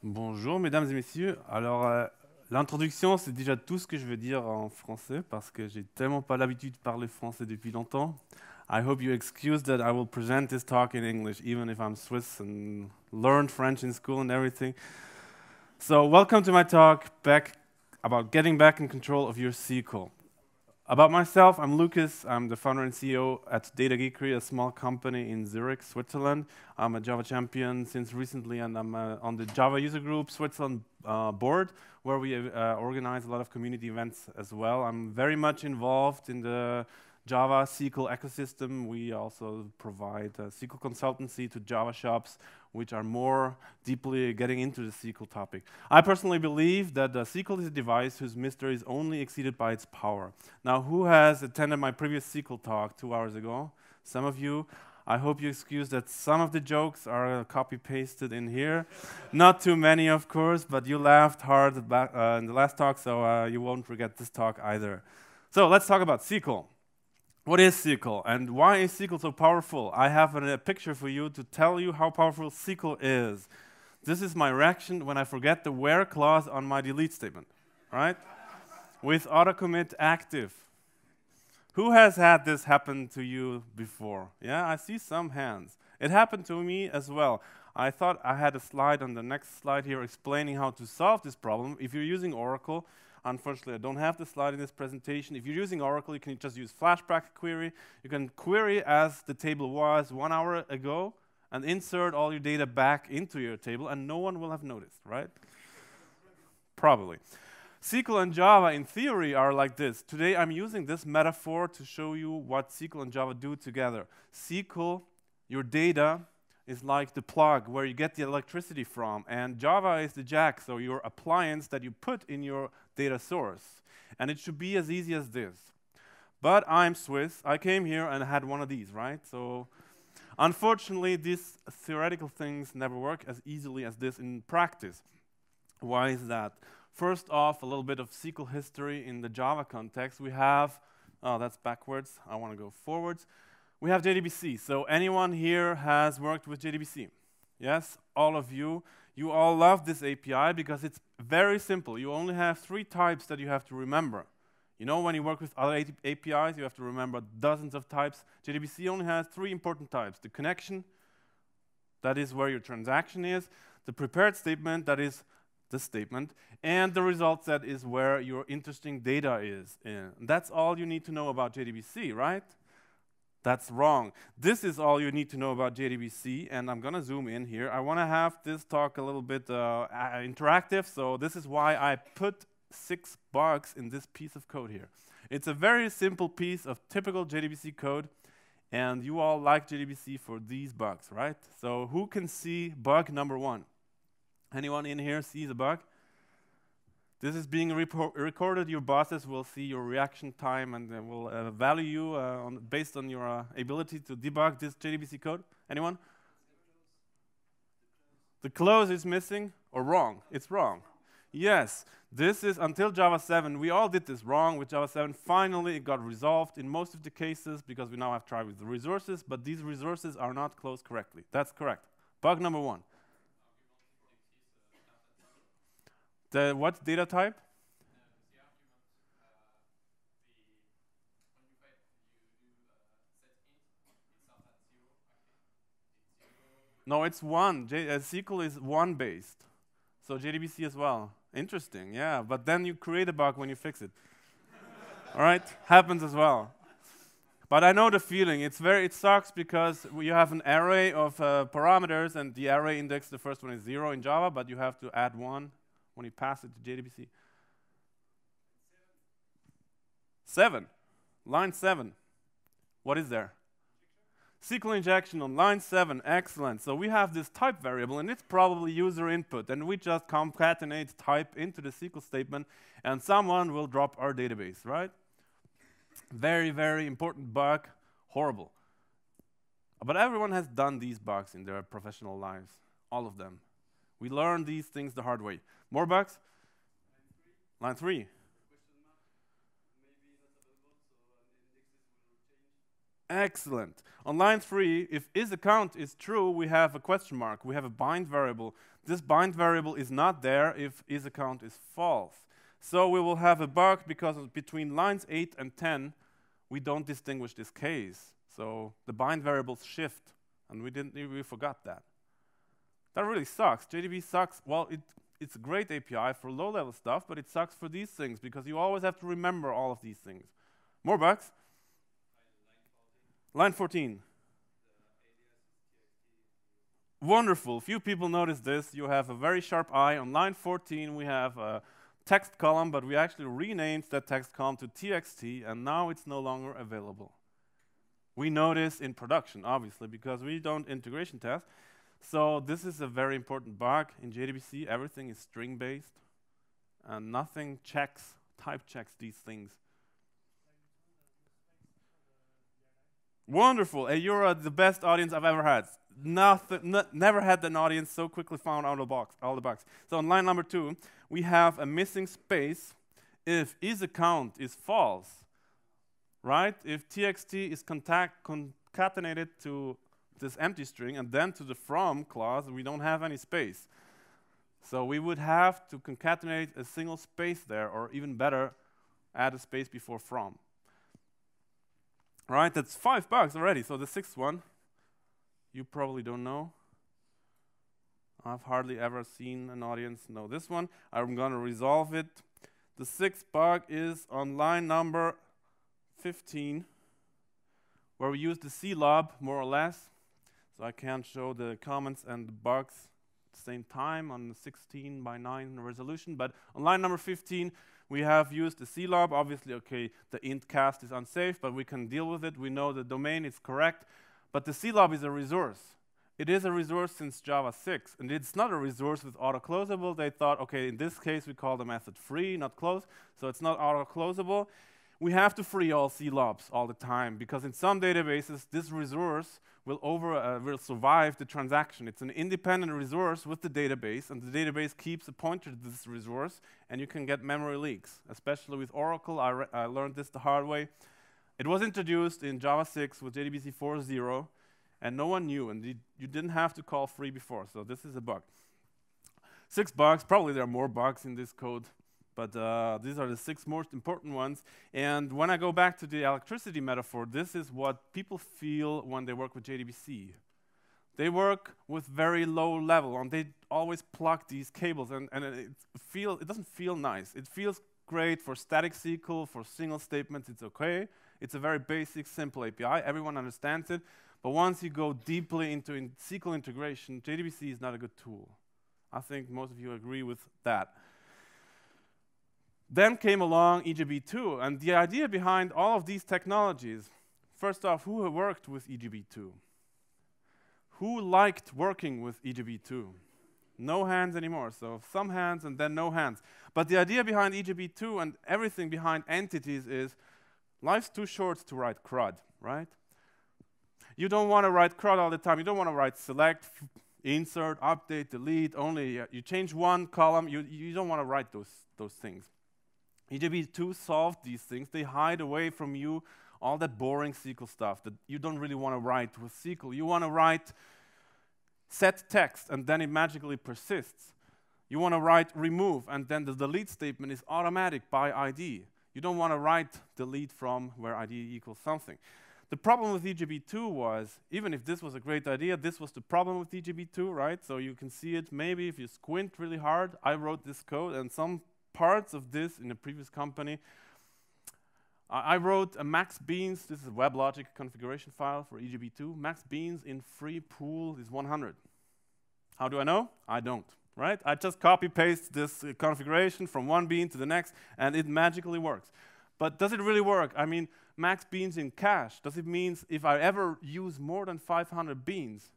Bonjour mesdames et messieurs. Alors l'introduction c'est déjà tout ce que je veux dire en français parce que j'ai tellement pas l'habitude de parler français depuis longtemps. I hope you excuse that I will present this talk in English even if I'm Swiss and learned French in school and everything. So welcome to my talk about getting back in control of your SQL. About myself, I'm Lukas. I'm the founder and CEO at JDBC, a small company in Zurich, Switzerland. I'm a Java champion since recently, and I'm on the Java user group Switzerland board, where we organize a lot of community events as well. I'm very much involved in the Java SQL ecosystem. We also provide SQL consultancy to Java shops, which are more deeply getting into the SQL topic. I personally believe that SQL is a device whose mystery is only exceeded by its power. Now, who has attended my previous SQL talk 2 hours ago? Some of you. I hope you excuse that some of the jokes are copy-pasted in here. Not too many, of course, but you laughed hard in the last talk, so you won't forget this talk either. So let's talk about SQL. What is SQL and why is SQL so powerful? I have a picture for you to tell you how powerful SQL is. This is my reaction when I forget the where clause on my delete statement, right? With autocommit active. Who has had this happen to you before? Yeah, I see some hands. It happened to me as well. I thought I had a slide on the next slide here explaining how to solve this problem. If you're using Oracle, unfortunately, I don't have the slide in this presentation. If you're using Oracle, you can just use flashback query. You can query as the table was 1 hour ago and insert all your data back into your table, and no one will have noticed, right? Probably. SQL and Java, in theory, are like this. Today, I'm using this metaphor to show you what SQL and Java do together. SQL, your data, is like the plug where you get the electricity from, and Java is the jack, so your appliance that you put in your data source. And it should be as easy as this. But I'm Swiss. I came here and had one of these, right? So unfortunately, these theoretical things never work as easily as this in practice. Why is that? First off, a little bit of SQL history in the Java context. We have, oh, that's backwards. I want to go forwards. We have JDBC. So anyone here has worked with JDBC? Yes, all of you. You all love this API because it's very simple. You only have 3 types that you have to remember. You know, when you work with other APIs, you have to remember dozens of types. JDBC only has 3 important types. The connection, that is where your transaction is. The prepared statement, that is the statement. And the result set is where your interesting data is in. That's all you need to know about JDBC, right? That's wrong. This is all you need to know about JDBC, and I'm going to zoom in here. I want to have this talk a little bit interactive, so this is why I put 6 bugs in this piece of code here. It's a very simple piece of typical JDBC code, and you all like JDBC for these bugs, right? So who can see bug number 1? Anyone in here sees a bug? This is being recorded. Your bosses will see your reaction time and they will value you based on your ability to debug this JDBC code. Anyone? The close is missing or wrong? It's wrong. Yes, this is until Java 7. We all did this wrong with Java 7. Finally, it got resolved in most of the cases because we now have tried with the resources, but these resources are not closed correctly. That's correct. Bug number 1. The what data type? No, it's 1. SQL is 1 based. So JDBC as well. Interesting, yeah. But then you create a bug when you fix it. All right, happens as well. But I know the feeling. It sucks because you have an array of parameters, and the array index, the first one is 0 in Java, but you have to add 1 when you pass it to JDBC. 7. Line 7. What is there? SQL injection on line 7. Excellent. So we have this type variable, and it's probably user input. And we just concatenate type into the SQL statement, and someone will drop our database, right? Very, very important bug. Horrible. But everyone has done these bugs in their professional lives. All of them. We learn these things the hard way. More bugs? Line 3. Excellent. On line 3, if isAccount is true, we have a question mark. We have a bind variable. This bind variable is not there if isAccount is false. So we will have a bug because between lines 8 and 10, we don't distinguish this case. So the bind variables shift, and we forgot that. That really sucks. JDB sucks. Well, it's a great API for low-level stuff, but it sucks for these things because you always have to remember all of these things. More bugs? Line 14. Wonderful. Few people notice this. You have a very sharp eye. On line 14, we have a text column, but we actually renamed that text column to txt, and now it's no longer available. We notice in production, obviously, because we don't integration test. So this is a very important bug. In JDBC, everything is string-based, and nothing type checks these things. Wonderful. Hey, you're the best audience I've ever had. Never had an audience so quickly found all the bugs. So on line number 2, we have a missing space if isAccount is false, right? If txt is concatenated to this empty string and then to the from clause, we don't have any space. So we would have to concatenate a single space there, or even better, add a space before from. Right, that's 5 bugs already. So the 6th one, you probably don't know. I've hardly ever seen an audience know this one. I'm going to resolve it. The 6th bug is on line number 15, where we use the CLOB more or less. So I can't show the comments and the bugs at the same time on the 16:9 resolution. But on line number 15, we have used the CLOB. Obviously, okay, the int cast is unsafe, but we can deal with it. We know the domain is correct. But the CLOB is a resource. It is a resource since Java 6, and it's not a resource with auto-closable. They thought, okay, in this case, we call the method free, not close, so it's not auto-closable. We have to free all CLOBs all the time, because in some databases, this resource will survive the transaction. It's an independent resource with the database, and the database keeps a pointer to this resource, and you can get memory leaks, especially with Oracle. I learned this the hard way. It was introduced in Java 6 with JDBC 4.0, and no one knew, and you didn't have to call free before, so this is a bug. 6 bugs, probably there are more bugs in this code, but these are the 6 most important ones. And when I go back to the electricity metaphor, this is what people feel when they work with JDBC. They work with very low level, and they always plug these cables, and it doesn't feel nice. It feels great for static SQL, for single statements, it's okay. It's a very basic, simple API. Everyone understands it. But once you go deeply into SQL integration, JDBC is not a good tool. I think most of you agree with that. Then came along EJB2, and the idea behind all of these technologies, first off, who worked with EJB2? Who liked working with EJB2? No hands anymore, so some hands and then no hands. But the idea behind EJB2 and everything behind entities is life's too short to write CRUD, right? You don't want to write CRUD all the time. You don't want to write select, insert, update, delete, only you change one column. You don't want to write those things. EJB2 solved these things. They hide away from you all that boring SQL stuff that you don't really want to write with SQL. You want to write set text, and then it magically persists. You want to write remove, and then the delete statement is automatic by ID. You don't want to write delete from where ID equals something. The problem with EJB2 was, even if this was a great idea, this was the problem with EJB2, right? So you can see it maybe if you squint really hard. I wrote this code, and some parts of this in a previous company. I wrote a max beans. This is a WebLogic configuration file for EJB2. Max beans in free pool is 100. How do I know? I don't, right? I just copy-paste this configuration from one bean to the next, and it magically works. But does it really work? I mean, max beans in cache, does it mean if I ever use more than 500 beans,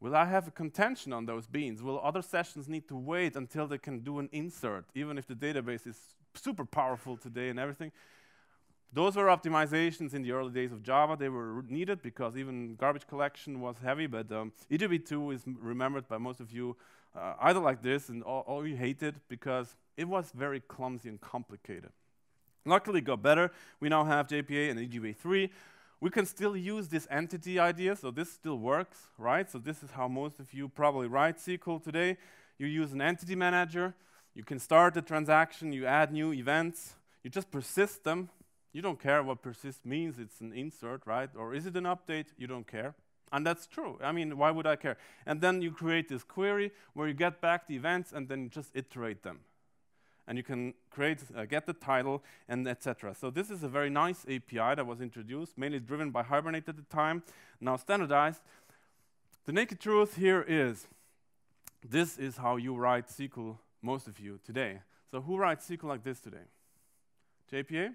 will I have a contention on those beans? Will other sessions need to wait until they can do an insert, even if the database is super powerful today and everything? Those were optimizations in the early days of Java. They were needed because even garbage collection was heavy, but EJB2 is remembered by most of you either like this, or you hate it because it was very clumsy and complicated. Luckily, it got better. We now have JPA and EJB3. We can still use this entity idea, so this still works, right? So this is how most of you probably write SQL today. You use an entity manager, you can start a transaction, you add new events, you just persist them. You don't care what persist means, it's an insert, right? Or is it an update? You don't care. And that's true. I mean, why would I care? And then you create this query where you get back the events and then you just iterate them. And you can create, get the title, and etc. So this is a very nice API that was introduced, mainly driven by Hibernate at the time, now standardized. The naked truth here is, this is how you write SQL, most of you, today. So who writes SQL like this today? JPA?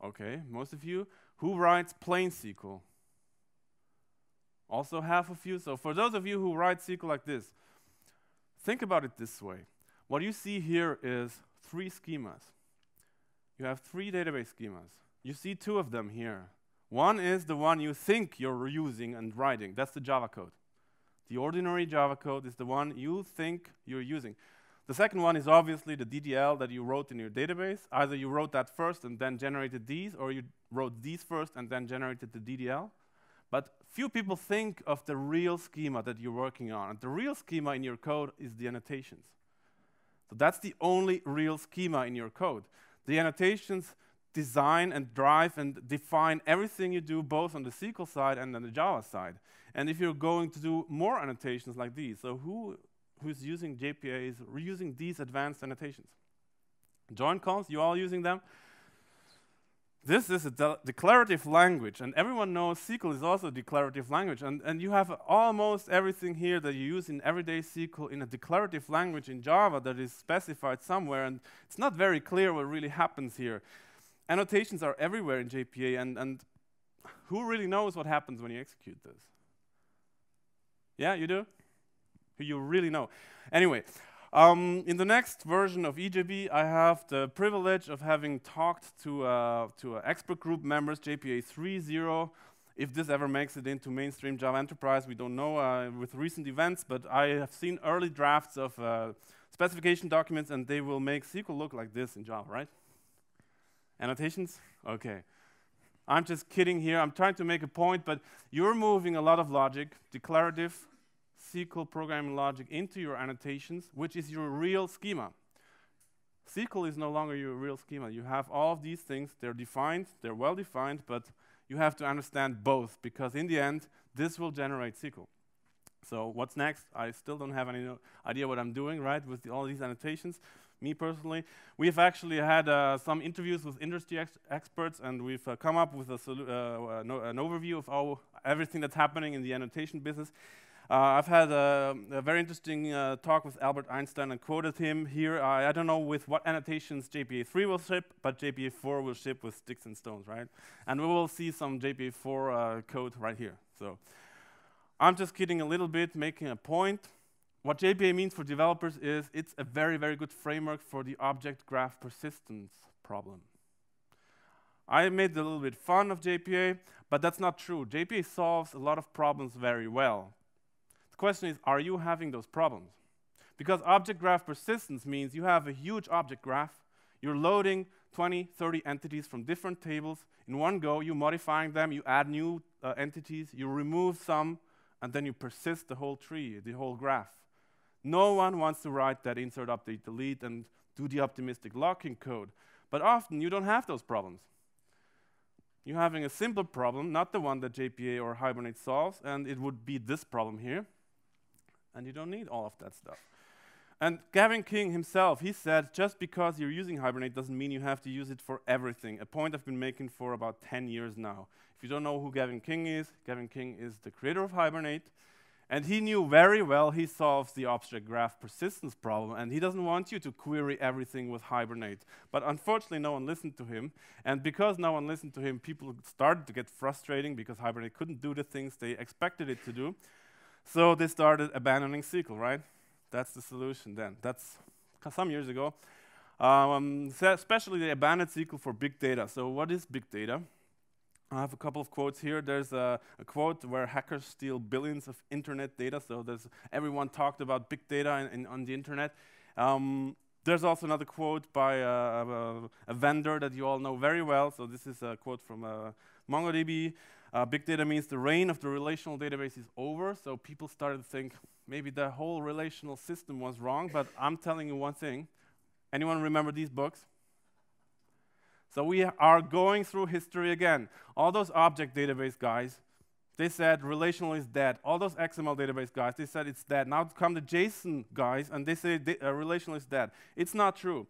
Okay, most of you. Who writes plain SQL? Also half of you. So for those of you who write SQL like this, think about it this way. What you see here is 3 schemas. You have 3 database schemas. You see 2 of them here. One is the one you think you're using and writing. That's the Java code. The ordinary Java code is the one you think you're using. The second one is obviously the DDL that you wrote in your database. Either you wrote that first and then generated these, or you wrote these first and then generated the DDL. But few people think of the real schema that you're working on. And the real schema in your code is the annotations. So that's the only real schema in your code. The annotations design and drive and define everything you do, both on the SQL side and on the Java side. And if you're going to do more annotations like these, so who's using JPA is reusing these advanced annotations? Join calls, you all using them? This is a declarative language, and everyone knows SQL is also a declarative language, and you have almost everything here that you use in everyday SQL in a declarative language in Java that is specified somewhere, and it's not very clear what really happens here. Annotations are everywhere in JPA, and who really knows what happens when you execute this? Yeah, you do? Who you really know? Anyway. In the next version of EJB, I have the privilege of having talked to expert group members, JPA 3.0. If this ever makes it into mainstream Java Enterprise, we don't know with recent events, but I have seen early drafts of specification documents, and they will make SQL look like this in Java, right? Annotations? Okay. I'm just kidding here. I'm trying to make a point, but you're moving a lot of logic, declarative, SQL programming logic into your annotations, which is your real schema. SQL is no longer your real schema. You have all of these things, they're defined, they're well defined, but you have to understand both, because in the end, this will generate SQL. So what's next? I still don't have any idea what I'm doing, right, with all these annotations. Me personally, we've actually had some interviews with industry experts, and we've come up with an overview of everything that's happening in the annotation business. I've had a very interesting talk with Albert Einstein and quoted him here. I don't know with what annotations JPA 3 will ship, but JPA 4 will ship with sticks and stones, right? And we will see some JPA 4 code right here. So I'm just kidding a little bit, making a point. What JPA means for developers is it's a very, very good framework for the object graph persistence problem. I made a little bit fun of JPA, but that's not true. JPA solves a lot of problems very well. The question is, are you having those problems? Because object graph persistence means you have a huge object graph, you're loading 20, 30 entities from different tables in one go, you're modifying them, you add new entities, you remove some, and then you persist the whole tree, the whole graph. No one wants to write that insert, update, delete, and do the optimistic locking code. But often you don't have those problems. You're having a simple problem, not the one that JPA or Hibernate solves, and it would be this problem here. And you don't need all of that stuff. And Gavin King himself, he said, just because you're using Hibernate doesn't mean you have to use it for everything. A point I've been making for about 10 years now. If you don't know who Gavin King is the creator of Hibernate. And he knew very well he solves the object graph persistence problem, and he doesn't want you to query everything with Hibernate. But unfortunately, no one listened to him. And because no one listened to him, people started to get frustrating because Hibernate couldn't do the things they expected it to do. So they started abandoning SQL, right? That's the solution then. That's some years ago. Especially they abandoned SQL for big data. So what is big data? I have a couple of quotes here. There's a quote where hackers steal billions of internet data. So everyone talked about big data on the internet. There's also another quote by a vendor that you all know very well. So this is a quote from MongoDB, big data means the reign of the relational database is over, so people started to think maybe the whole relational system was wrong, but I'm telling you one thing. Anyone remember these books? So we are going through history again. All those object database guys, they said relational is dead. All those XML database guys, they said it's dead. Now come the JSON guys, and they say relational is dead. It's not true.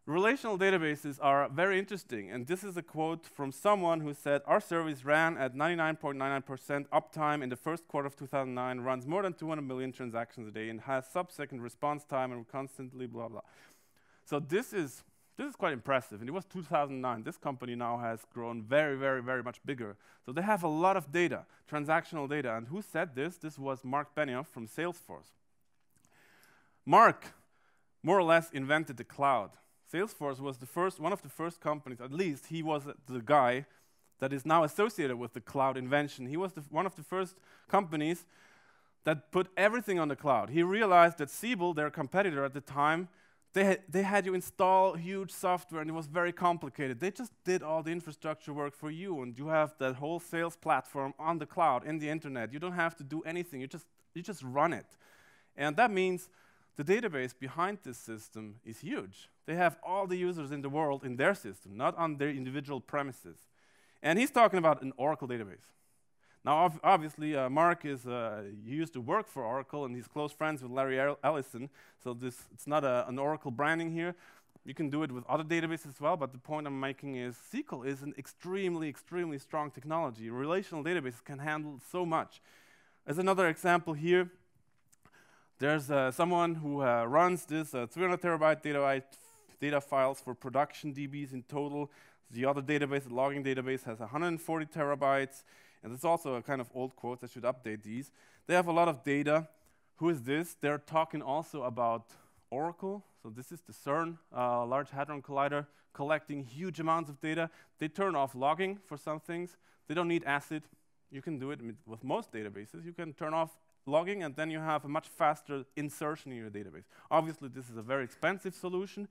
Relational databases are very interesting, and this is a quote from someone who said, our service ran at 99.99% uptime in the first quarter of 2009, runs more than 200 million transactions a day, and has sub-second response time, and constantly blah, blah. So this is quite impressive, and it was 2009. This company now has grown very, very, very much bigger. So they have a lot of data, transactional data, and who said this? This was Marc Benioff from Salesforce. Marc more or less invented the cloud. Salesforce was one of the first companies, at least he was the guy that is now associated with the cloud invention. He was one of the first companies that put everything on the cloud. He realized that Siebel, their competitor at the time, they had you install huge software and it was very complicated. They just did all the infrastructure work for you, and you have that whole sales platform on the cloud, in the internet. You don't have to do anything, you just run it. And that means the database behind this system is huge. They have all the users in the world in their system, not on their individual premises. And he's talking about an Oracle database. Now, obviously, Marc he used to work for Oracle, and he's close friends with Larry Ellison, so it's not an Oracle branding here. You can do it with other databases as well, but the point I'm making is SQL is an extremely, extremely strong technology. Relational databases can handle so much. As another example here, there's someone who runs this 300 terabyte data files for production DBs in total. The other database, the logging database, has 140 terabytes. And it's also a kind of old quote. I should update these. They have a lot of data. Who is this? They're talking also about Oracle. So this is the CERN, Large Hadron Collider, collecting huge amounts of data. They turn off logging for some things. They don't need ACID. You can do it with most databases. You can turn off logging, and then you have a much faster insertion in your database. Obviously, this is a very expensive solution.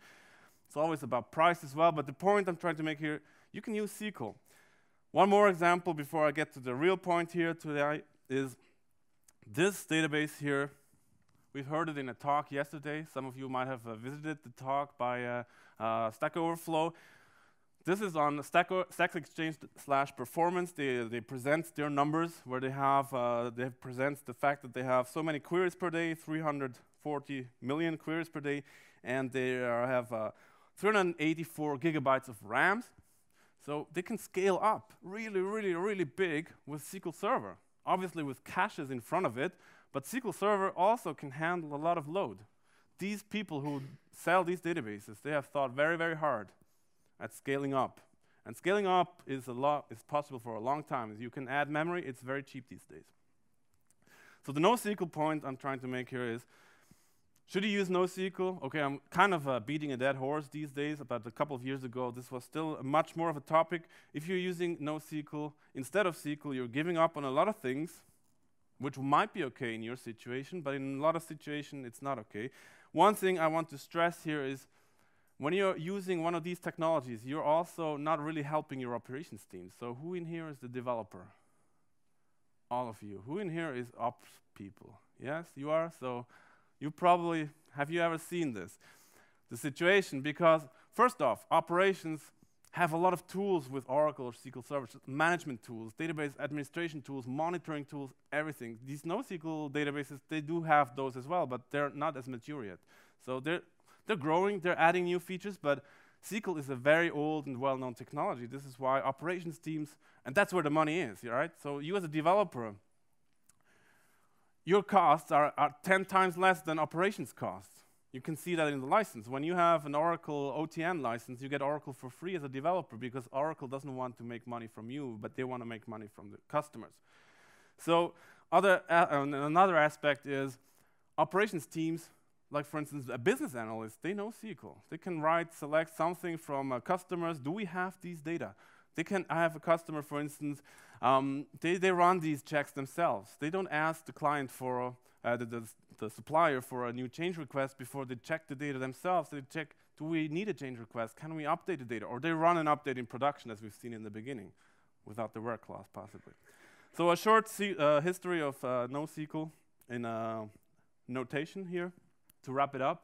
It's always about price as well, but the point I'm trying to make here, you can use SQL. One more example before I get to the real point here today is this database here. We've heard it in a talk yesterday. Some of you might have visited the talk by Stack Overflow. This is on Stack Exchange/performance. They present their numbers where they present the fact that they have so many queries per day, 340 million queries per day, and they have 384 gigabytes of RAM. So they can scale up really, really, really big with SQL Server. Obviously with caches in front of it, but SQL Server also can handle a lot of load. These people who sell these databases, they have thought very, very hard at scaling up. And scaling up is possible for a long time. You can add memory, it's very cheap these days. So the NoSQL point I'm trying to make here is, should you use NoSQL? Okay, I'm kind of beating a dead horse these days. About a couple of years ago, this was still much more of a topic. If you're using NoSQL instead of SQL, you're giving up on a lot of things, which might be okay in your situation, but in a lot of situations, it's not okay. One thing I want to stress here is, when you're using one of these technologies, you're also not really helping your operations team. So who in here is the developer? All of you. Who in here is ops people? Yes, you are? So you probably, have you ever seen this? The situation, because first off, operations have a lot of tools with Oracle or SQL Server, management tools, database administration tools, monitoring tools, everything. These NoSQL databases, they do have those as well, but they're not as mature yet. So they're growing, they're adding new features, but SQL is a very old and well-known technology. This is why operations teams, and that's where the money is, right? So you as a developer, your costs are 10 times less than operations costs. You can see that in the license. When you have an Oracle OTN license, you get Oracle for free as a developer because Oracle doesn't want to make money from you, but they want to make money from the customers. So another aspect is operations teams, like for instance, a business analyst, they know SQL. They can select something from customers. Do we have these data? I have a customer, for instance, they run these checks themselves. They don't ask the client for, the supplier for a new change request before they check the data themselves. They check, do we need a change request? Can we update the data? Or they run an update in production, as we've seen in the beginning. without the where clause, possibly. So a short history of NoSQL in notation here to wrap it up.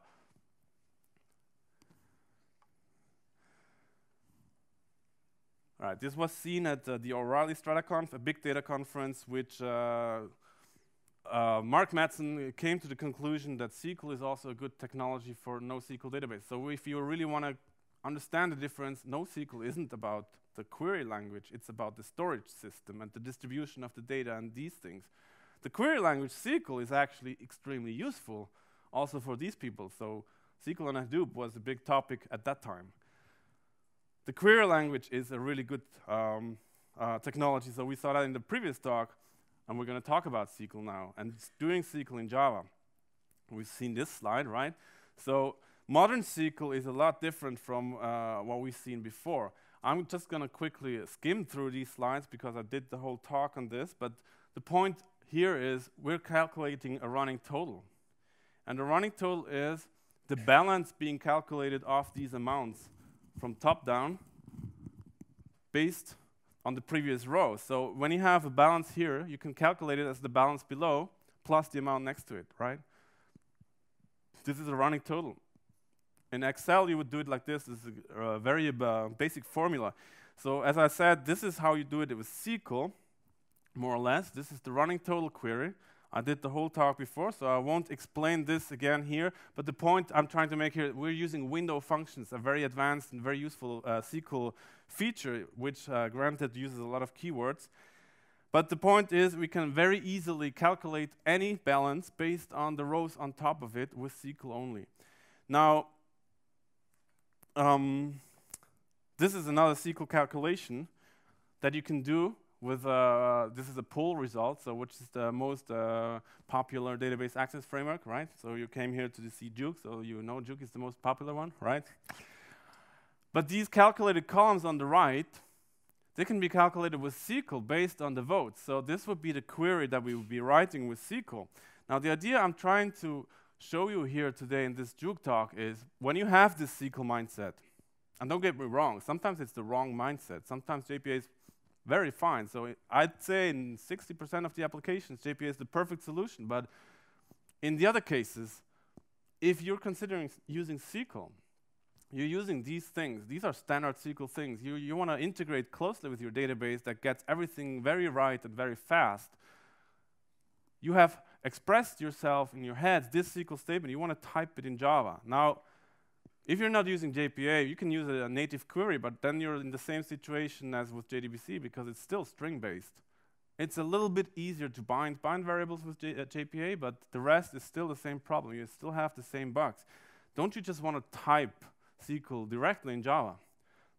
All right, this was seen at the O'Reilly StrataConf, a big data conference, which Mark Madsen came to the conclusion that SQL is also a good technology for NoSQL database. So if you really want to understand the difference, NoSQL isn't about the query language, it's about the storage system and the distribution of the data and these things. The query language SQL is actually extremely useful also for these people. So SQL on Hadoop was a big topic at that time. The query language is a really good technology, so we saw that in the previous talk, and we're going to talk about SQL now, and doing SQL in Java. We've seen this slide, right? So modern SQL is a lot different from what we've seen before. I'm just going to quickly skim through these slides because I did the whole talk on this, but the point here is we're calculating a running total. And the running total is the balance being calculated off these amounts from top down based on the previous row. So when you have a balance here, you can calculate it as the balance below plus the amount next to it, right? This is a running total. In Excel, you would do it like this. This is a very basic formula. So as I said, this is how you do it with SQL, more or less. This is the running total query. I did the whole talk before, so I won't explain this again here. But the point I'm trying to make here, we're using window functions, a very advanced and very useful SQL feature, which granted uses a lot of keywords. But the point is we can very easily calculate any balance based on the rows on top of it with SQL only. Now, this is another SQL calculation that you can do with, this is a pull result, so which is the most popular database access framework, right? So you came here to see jOOQ, so you know jOOQ is the most popular one, right? But these calculated columns on the right, they can be calculated with SQL based on the votes. So this would be the query that we would be writing with SQL. Now the idea I'm trying to show you here today in this jOOQ talk is when you have this SQL mindset, and don't get me wrong, sometimes it's the wrong mindset. Sometimes JPA is very fine. So I'd say in 60% of the applications, JPA is the perfect solution. But in the other cases, if you're considering using SQL, you're using these things. These are standard SQL things. You want to integrate closely with your database that gets everything very right and very fast. You have expressed yourself in your head this SQL statement. You want to type it in Java. Now, if you're not using JPA, you can use a native query, but then you're in the same situation as with JDBC because it's still string-based. It's a little bit easier to bind variables with JPA, but the rest is still the same problem. You still have the same bugs. Don't you just want to type SQL directly in Java?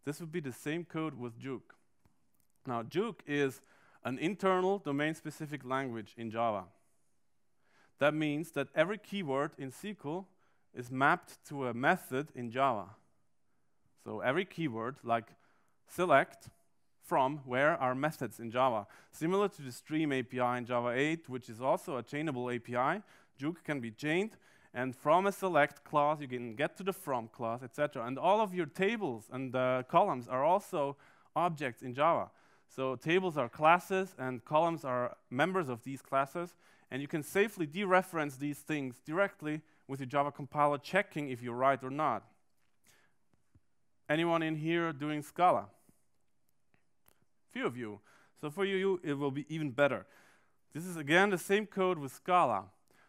This would be the same code with jOOQ. Now, jOOQ is an internal domain-specific language in Java. That means that every keyword in SQL is mapped to a method in Java. So every keyword, like select, from, where are methods in Java. Similar to the stream API in Java 8, which is also a chainable API, jOOQ can be chained, and from a select clause, you can get to the from clause, etc. And all of your tables and columns are also objects in Java. So tables are classes, and columns are members of these classes, and you can safely dereference these things directly with your Java compiler, checking if you're right or not. Anyone in here doing Scala? Few of you. So for you, it will be even better. This is again the same code with Scala.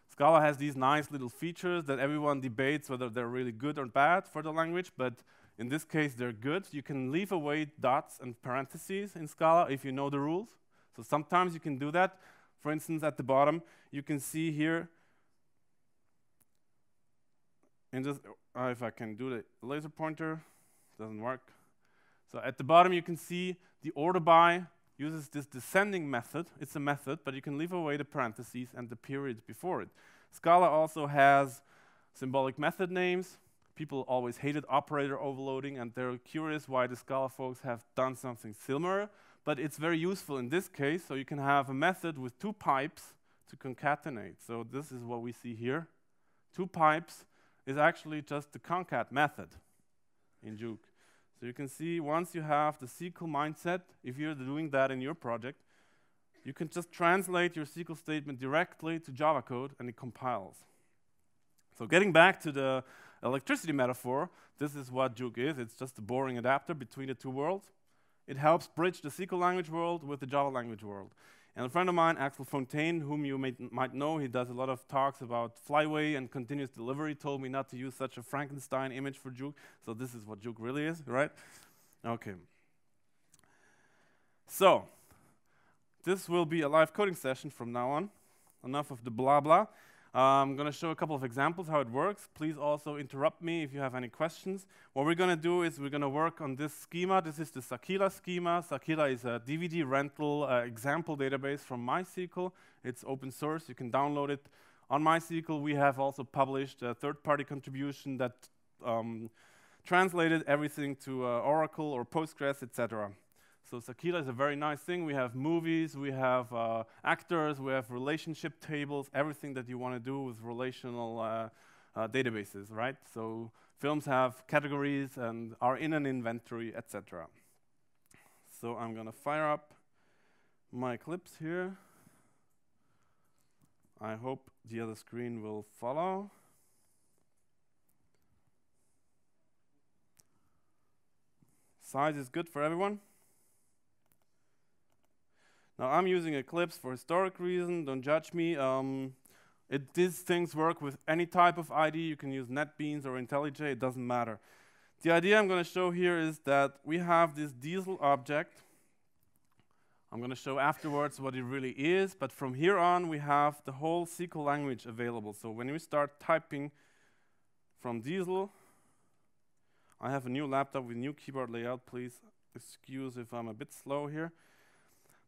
Scala has these nice little features that everyone debates whether they're really good or bad for the language, but in this case, they're good. You can leave away dots and parentheses in Scala if you know the rules. So sometimes you can do that. For instance, at the bottom, you can see here, in this, if I can do the laser pointer, doesn't work. So at the bottom, you can see the order by uses this descending method. It's a method, but you can leave away the parentheses and the periods before it. Scala also has symbolic method names. People always hated operator overloading, and they're curious why the Scala folks have done something similar. But it's very useful in this case. So you can have a method with two pipes to concatenate. So this is what we see here. Two pipes is actually just the concat method in jOOQ. So you can see once you have the SQL mindset, if you're doing that in your project, you can just translate your SQL statement directly to Java code and it compiles. So getting back to the electricity metaphor, this is what jOOQ is. It's just a boring adapter between the two worlds. It helps bridge the SQL language world with the Java language world. And a friend of mine, Axel Fontaine, whom you might know, he does a lot of talks about flyway and continuous delivery, told me not to use such a Frankenstein image for jOOQ. So this is what jOOQ really is, right? Okay. So this will be a live coding session from now on. Enough of the blah blah. I'm going to show a couple of examples how it works. Please also interrupt me if you have any questions. What we're going to do is we're going to work on this schema. This is the Sakila schema. Sakila is a DVD rental example database from MySQL. It's open source. You can download it on MySQL. We have also published a third-party contribution that translated everything to Oracle or Postgres, etc. So Sakila is a very nice thing. We have movies, we have actors, we have relationship tables, everything that you want to do with relational databases, right? So films have categories and are in an inventory, etc. So I'm going to fire up my Eclipse here. I hope the other screen will follow. Size is good for everyone. Now I'm using Eclipse for historic reason, don't judge me. These things work with any type of ID. You can use NetBeans or IntelliJ, it doesn't matter. The idea I'm going to show here is that we have this diesel object. I'm going to show afterwards what it really is, but from here on we have the whole SQL language available. So when we start typing from diesel, I have a new laptop with new keyboard layout. Please excuse if I'm a bit slow here.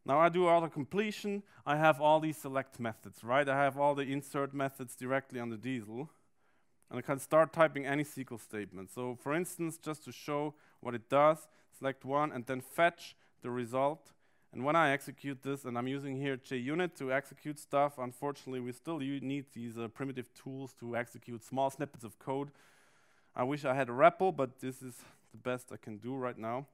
Now I do auto completion. I have all these select methods, right? I have all the insert methods directly on the diesel. And I can start typing any SQL statement. So for instance, just to show what it does, select one and then fetch the result. And when I execute this, and I'm using here JUnit to execute stuff, unfortunately we still need these primitive tools to execute small snippets of code. I wish I had a REPL, but this is the best I can do right now.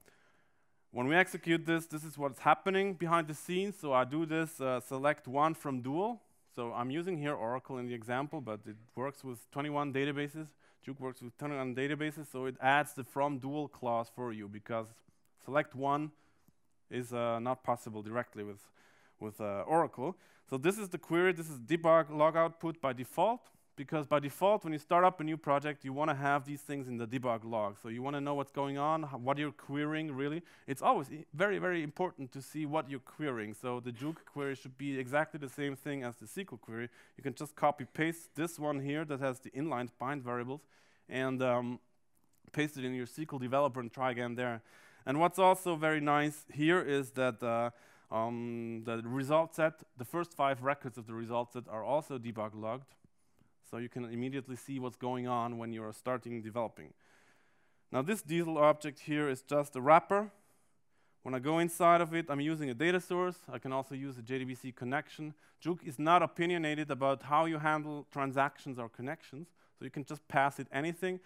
When we execute this, this is what's happening behind the scenes. So I do this select one from dual. So I'm using here Oracle in the example, but it works with 21 databases. jOOQ works with 21 databases, so it adds the from dual clause for you because select one is not possible directly with Oracle. So this is the query. This is debug log output by default. Because by default, when you start up a new project, you want to have these things in the debug log. So you want to know what's going on, what you're querying, really. It's always very, very important to see what you're querying. So the jOOQ query should be exactly the same thing as the SQL query. You can just copy-paste this one here that has the inline bind variables and paste it in your SQL developer and try again there. And what's also very nice here is that the result set, the first 5 records of the result set are also debug logged. So you can immediately see what's going on when you're starting developing. Now this diesel object here is just a wrapper. When I go inside of it, I'm using a data source. I can also use a JDBC connection. jOOQ is not opinionated about how you handle transactions or connections. So you can just pass it anything.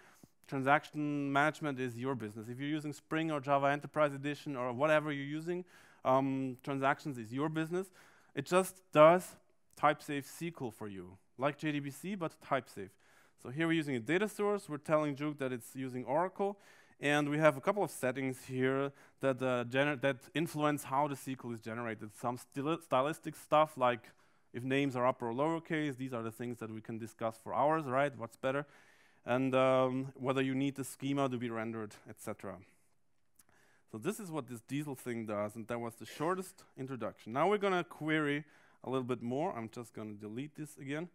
Transaction management is your business. If you're using Spring or Java Enterprise Edition or whatever you're using, transactions is your business. It just does type-safe SQL for you. Like JDBC, but type-safe. So here we're using a data source. We're telling jOOQ that it's using Oracle. And we have a couple of settings here that influence how the SQL is generated. Some stylistic stuff, like if names are upper or lowercase. These are the things that we can discuss for hours, right? What's better? And whether you need the schema to be rendered, etc. So this is what this diesel thing does. And that was the shortest introduction. Now we're going to query a little bit more. I'm just going to delete this again.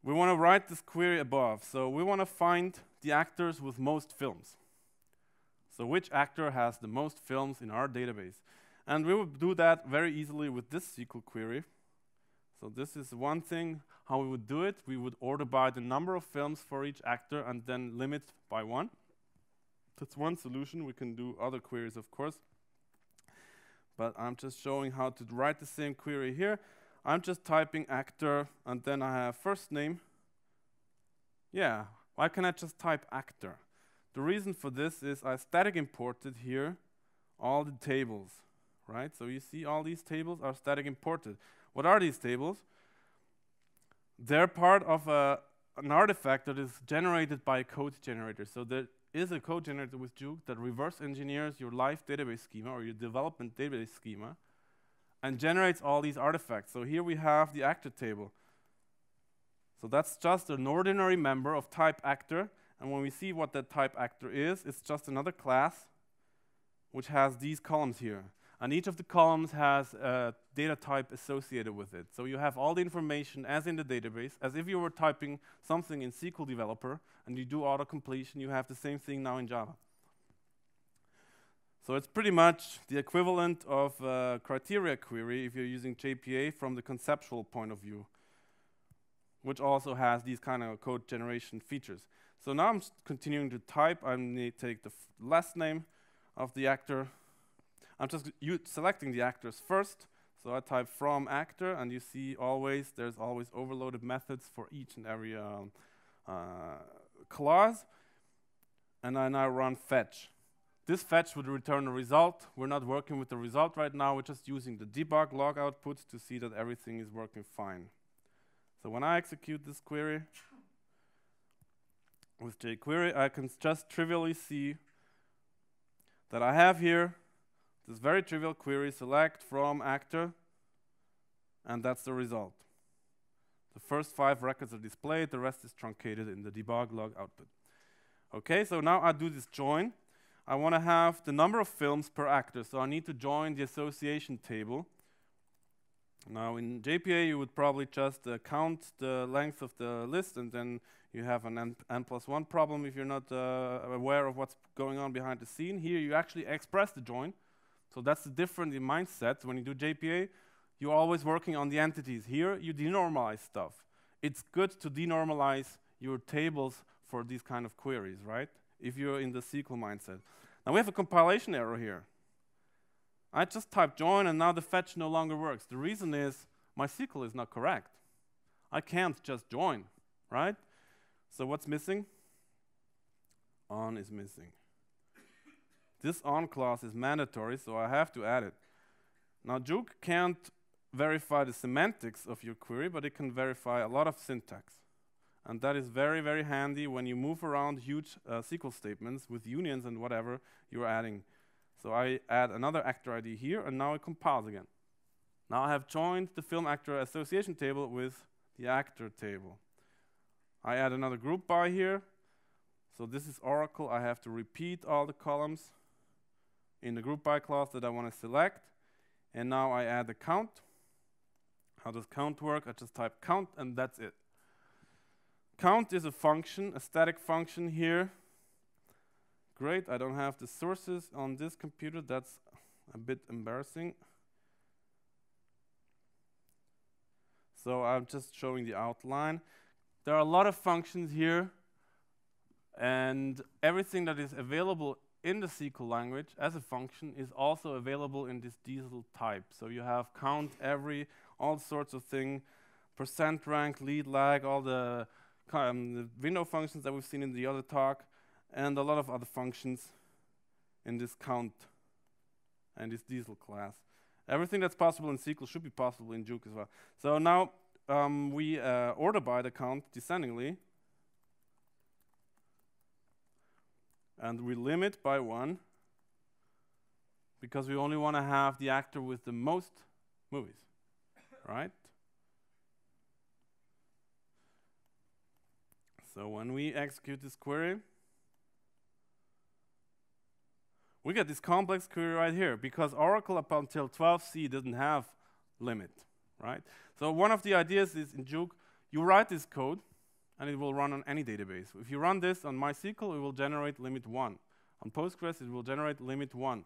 We want to write this query above. So we want to find the actors with most films. So which actor has the most films in our database? And we will do that very easily with this SQL query. So this is one thing, how we would do it. We would order by the number of films for each actor and then limit by 1. That's one solution. We can do other queries, of course. But I'm just showing how to write the same query here. I'm just typing actor, and then I have first name. Yeah, why can't I just type actor? The reason for this is I static imported here all the tables, right? So you see all these tables are static imported. What are these tables? They're part of an artifact that is generated by a code generator. So there is a code generator with jOOQ that reverse engineers your live database schema or your development database schema and generates all these artifacts. So here we have the actor table. So that's just an ordinary member of type actor. And when we see what that type actor is, it's just another class which has these columns here. And each of the columns has a data type associated with it. So you have all the information as in the database, as if you were typing something in SQL Developer and you do autocompletion, you have the same thing now in Java. So it's pretty much the equivalent of CriteriaQuery if you're using JPA from the conceptual point of view, which also has these kind of code generation features. So now I'm continuing to type. I need to take the last name of the actor. I'm just selecting the actors first. So I type from actor, and you see there's always overloaded methods for each and every clause. And I now run fetch. This fetch would return a result. We're not working with the result right now. We're just using the debug log output to see that everything is working fine. So when I execute this query with jQuery, I can just trivially see that I have here this very trivial query, select from actor, and that's the result. The first 5 records are displayed, the rest is truncated in the debug log output. Okay, so now I do this join. I want to have the number of films per actor, so I need to join the association table. Now in JPA you would probably just count the length of the list, and then you have an n+1 problem if you're not aware of what's going on behind the scene. Here you actually express the join, so that's the difference in mindset. When you do JPA, you're always working on the entities. Here you denormalize stuff. It's good to denormalize your tables for these kind of queries, right? If you're in the SQL mindset. Now we have a compilation error here. I just typed join and now the fetch no longer works. The reason is my SQL is not correct. I can't just join, right? So what's missing? On is missing. This on clause is mandatory, so I have to add it. Now jOOQ can't verify the semantics of your query, but it can verify a lot of syntax. And that is very, very handy when you move around huge SQL statements with unions and whatever you're adding. So I add another actor ID here, and now it compiles again. Now I have joined the film actor association table with the actor table. I add another group by here. So this is Oracle. I have to repeat all the columns in the group by clause that I want to select. And now I add the count. How does count work? I just type count, and that's it. Count is a function, a static function here. Great, I don't have the sources on this computer. That's a bit embarrassing. So I'm just showing the outline. There are a lot of functions here, and everything that is available in the SQL language as a function is also available in this diesel type. So you have count, every, all sorts of things, percent rank, lead lag, all the window functions that we've seen in the other talk, and a lot of other functions in this count and this diesel class. Everything that's possible in SQL should be possible in jOOQ as well. So now we order by the count descendingly, and we limit by 1 because we only want to have the actor with the most movies, right? So when we execute this query, we get this complex query right here because Oracle up until 12c didn't have limit, right? So one of the ideas is in jOOQ, you write this code and it will run on any database. If you run this on MySQL, it will generate limit 1. On Postgres, it will generate limit 1.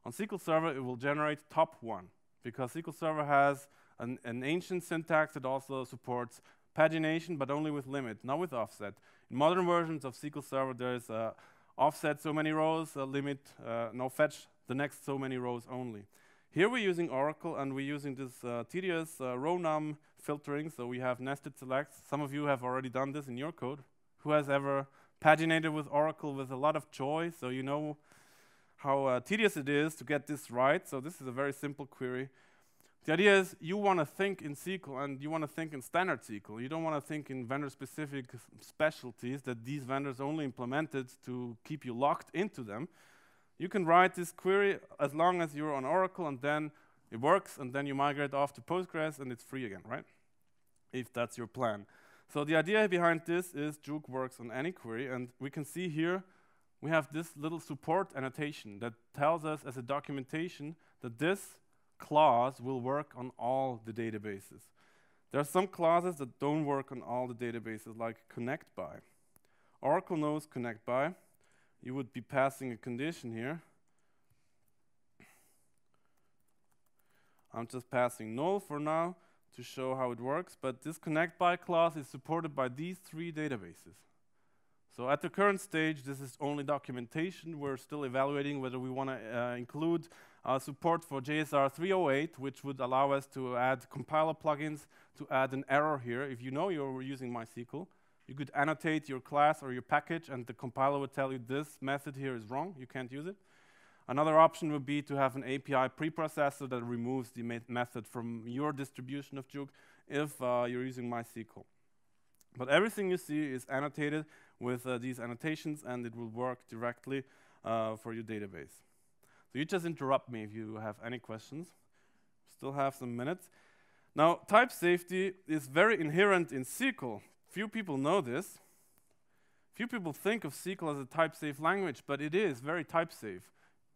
On SQL Server, it will generate top 1 because SQL Server has an ancient syntax that also supports pagination, but only with limit, not with offset. In modern versions of SQL Server, there's offset so many rows, limit, no fetch the next so many rows only. Here we're using Oracle, and we're using this tedious row num filtering, so we have nested selects. Some of you have already done this in your code. Who has ever paginated with Oracle with a lot of joy, so you know how tedious it is to get this right. So this is a very simple query. The idea is you want to think in SQL and you want to think in standard SQL. You don't want to think in vendor-specific specialties that these vendors only implemented to keep you locked into them. You can write this query as long as you're on Oracle, and then it works, and then you migrate off to Postgres and it's free again, right? If that's your plan. So the idea behind this is jOOQ works on any query, and we can see here we have this little support annotation that tells us as a documentation that this clause will work on all the databases. There are some clauses that don't work on all the databases, like connect by. Oracle knows connect by. You would be passing a condition here. I'm just passing null for now to show how it works, but this connect by clause is supported by these 3 databases. So at the current stage, this is only documentation. We're still evaluating whether we want to include support for JSR 308, which would allow us to add compiler plugins to add an error here. If you know you're using MySQL, you could annotate your class or your package, and the compiler would tell you this method here is wrong, you can't use it. Another option would be to have an API preprocessor that removes the method from your distribution of jOOQ if you're using MySQL. But everything you see is annotated with these annotations, and it will work directly for your database. So you just interrupt me if you have any questions. Still have some minutes. Now, type safety is very inherent in SQL. Few people know this. Few people think of SQL as a type-safe language, but it is very type-safe.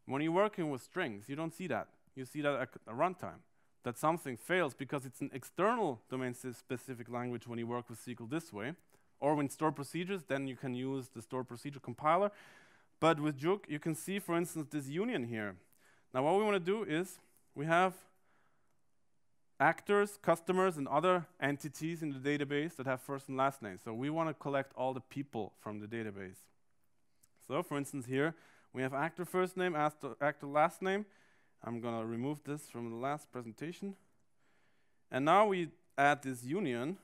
When you're working with strings, you don't see that. You see that at runtime, that something fails because it's an external domain-specific language when you work with SQL this way. Or when store procedures, then you can use the store procedure compiler. But with jOOQ, you can see, for instance, this union here. Now, what we want to do is we have actors, customers, and other entities in the database that have first and last names. So we want to collect all the people from the database. So, for instance, here, we have actor first name, actor last name. I'm going to remove this from the last presentation. And now we add this union,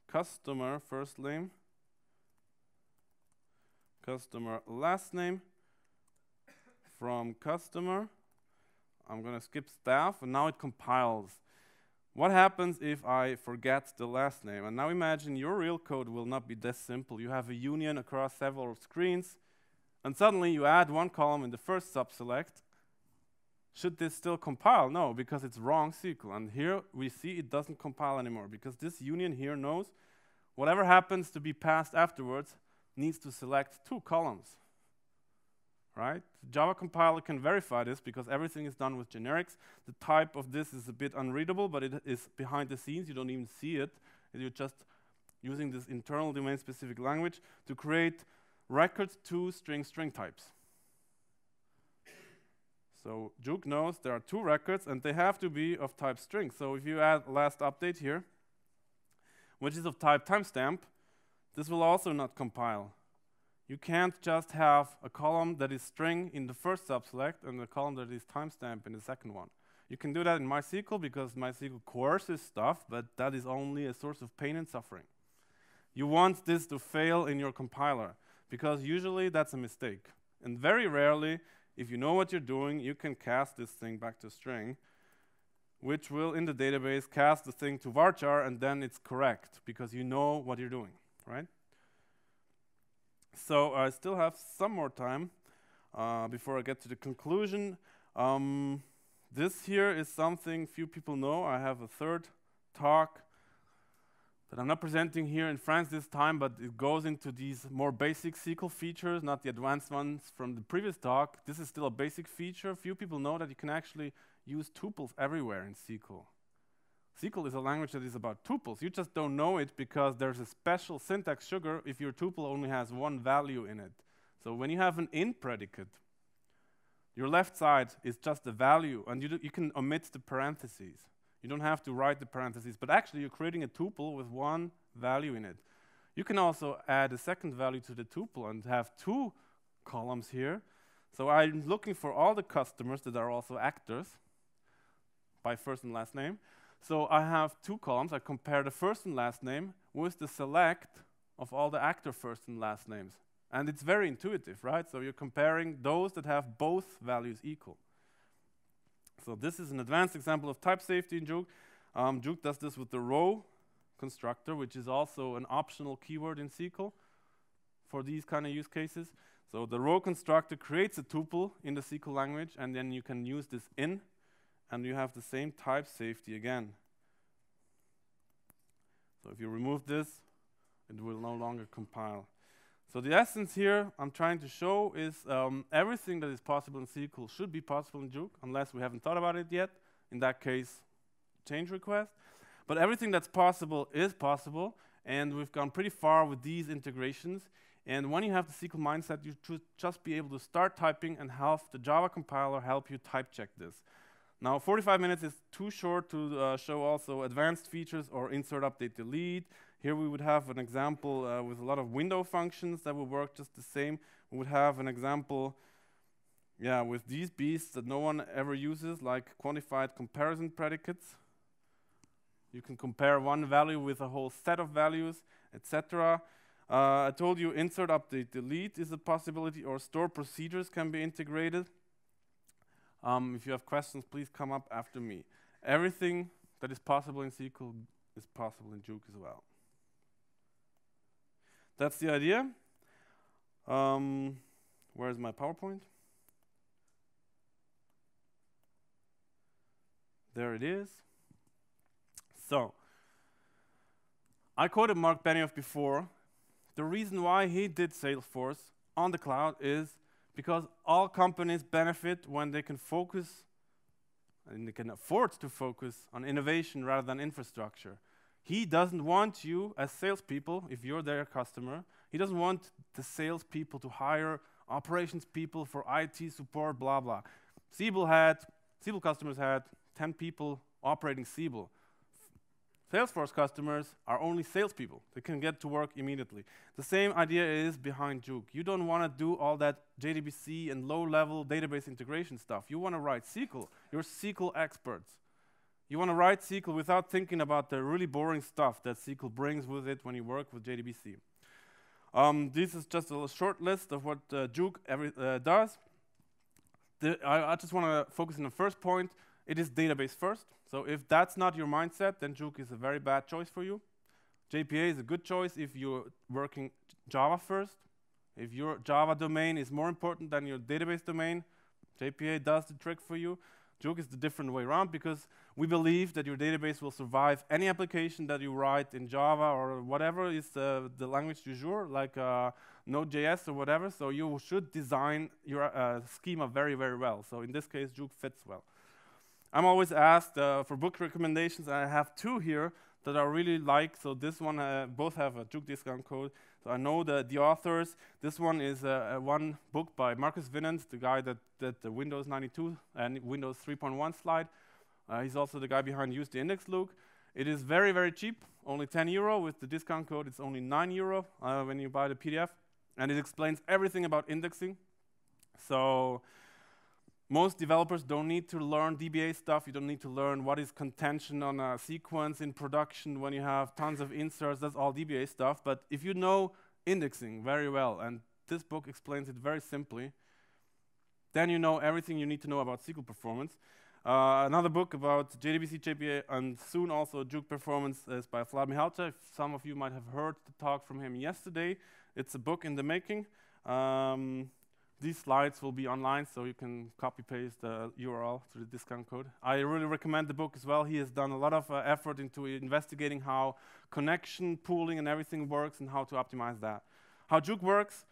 customer first name, customer last name, from customer. I'm going to skip staff, and now it compiles. What happens if I forget the last name? And now imagine your real code will not be this simple. You have a union across several screens, and suddenly you add one column in the first subselect. Should this still compile? No, because it's wrong SQL. And here we see it doesn't compile anymore, because this union here knows whatever happens to be passed afterwards needs to select 2 columns, right? The Java compiler can verify this because everything is done with generics. The type of this is a bit unreadable, but it is behind the scenes. You don't even see it. You're just using this internal domain-specific language to create records to string types. So jOOQ knows there are 2 records, and they have to be of type string. So if you add last update here, which is of type timestamp, this will also not compile. You can't just have a column that is string in the first subselect and a column that is timestamp in the second one. You can do that in MySQL because MySQL coerces stuff, but that is only a source of pain and suffering. You want this to fail in your compiler because usually that's a mistake. And very rarely, if you know what you're doing, you can cast this thing back to string, which will, in the database, cast the thing to varchar, and then it's correct because you know what you're doing, right? So I still have some more time before I get to the conclusion. This here is something few people know. I have a third talk that I'm not presenting here in France this time, but it goes into these more basic SQL features, not the advanced ones from the previous talk. This is still a basic feature. Few people know that you can actually use tuples everywhere in SQL. SQL is a language that is about tuples. You just don't know it because there's a special syntax sugar if your tuple only has 1 value in it. So when you have an in predicate, your left side is just the value, and you can omit the parentheses. You don't have to write the parentheses, but actually you're creating a tuple with 1 value in it. You can also add a second value to the tuple and have 2 columns here. So I'm looking for all the customers that are also actors by first and last name. So I have 2 columns. I compare the first and last name with the select of all the actor first and last names. And it's very intuitive, right? So you're comparing those that have both values equal. So this is an advanced example of type safety in jOOQ. jOOQ does this with the row constructor, which is also an optional keyword in SQL for these kind of use cases. So the row constructor creates a tuple in the SQL language, and then you can use this in, and you have the same type safety again. So if you remove this, it will no longer compile. So the essence here I'm trying to show is everything that is possible in SQL should be possible in jOOQ, unless we haven't thought about it yet. In that case, change request. But everything that's possible is possible, and we've gone pretty far with these integrations. And when you have the SQL mindset, you should just be able to start typing and have the Java compiler help you type check this. Now, 45 minutes is too short to show also advanced features or insert, update, delete. Here we would have an example with a lot of window functions that would work just the same. We would have an example, with these beasts that no one ever uses, like quantified comparison predicates. You can compare one value with a whole set of values, etc. I told you insert, update, delete is a possibility, or store procedures can be integrated. If you have questions, please come up after me. Everything that is possible in SQL is possible in jOOQ as well. That's the idea. Where's my PowerPoint? There it is. So, I quoted Marc Benioff before. The reason why he did Salesforce on the cloud is because all companies benefit when they can focus and they can afford to focus on innovation rather than infrastructure. He doesn't want you as salespeople, if you're their customer, he doesn't want the salespeople to hire operations people for IT support, blah, blah. Siebel customers had 10 people operating Siebel. Salesforce customers are only salespeople. They can get to work immediately. The same idea is behind jOOQ. You don't want to do all that JDBC and low-level database integration stuff. You want to write SQL. You're SQL experts. You want to write SQL without thinking about the really boring stuff that SQL brings with it when you work with JDBC. This is just a short list of what jOOQ does. I just want to focus on the first point. It is database first. So if that's not your mindset, then jOOQ is a very bad choice for you. JPA is a good choice if you're working Java first. If your Java domain is more important than your database domain, JPA does the trick for you. jOOQ is the different way around because we believe that your database will survive any application that you write in Java or whatever is the language du jour, like Node.js or whatever. So you should design your schema very, very well. So in this case, jOOQ fits well. I'm always asked for book recommendations. I have two here that I really like. So this one, both have a jOOQ discount code. So I know the authors. This one is one book by Marcus Winans, the guy that did the Windows 92 and Windows 3.1 slide. He's also the guy behind Use the Index Look. It is very, very cheap, only 10 euro. With the discount code, it's only 9 euro when you buy the PDF. And it explains everything about indexing. So most developers don't need to learn DBA stuff. You don't need to learn what is contention on a sequence in production when you have tons of inserts. That's all DBA stuff. But if you know indexing very well, and this book explains it very simply, then you know everything you need to know about SQL performance. Another book about JDBC, JPA, and soon also jOOQ performance is by Vlad Mihalcha. Some of you might have heard the talk from him yesterday. It's a book in the making. These slides will be online, so you can copy-paste the URL to the discount code. I really recommend the book as well. He has done a lot of effort into investigating how connection, pooling, and everything works and how to optimize that. How jOOQ works,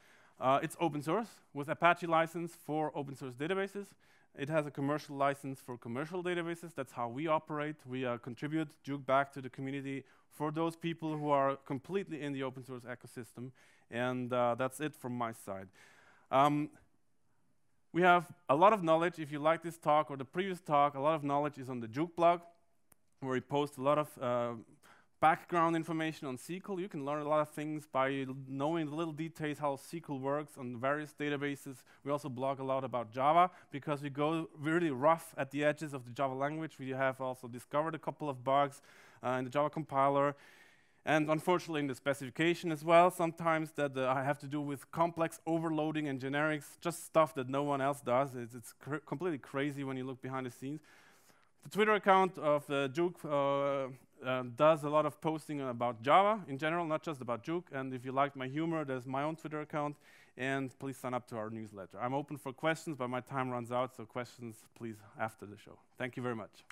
it's open source with Apache license for open source databases. It has a commercial license for commercial databases. That's how we operate. We contribute jOOQ back to the community for those people who are completely in the open source ecosystem. And that's it from my side. We have a lot of knowledge. If you like this talk or the previous talk, a lot of knowledge is on the jOOQ blog, where we post a lot of background information on SQL. You can learn a lot of things by knowing the little details how SQL works on various databases. We also blog a lot about Java because we go really rough at the edges of the Java language. We have also discovered a couple of bugs in the Java compiler. And unfortunately, in the specification as well, sometimes that I have to do with complex overloading and generics, just stuff that no one else does. It's completely crazy when you look behind the scenes. The Twitter account of jOOQ does a lot of posting about Java in general, not just about jOOQ. And if you like my humor, there's my own Twitter account. And please sign up to our newsletter. I'm open for questions, but my time runs out, so questions, please, after the show. Thank you very much.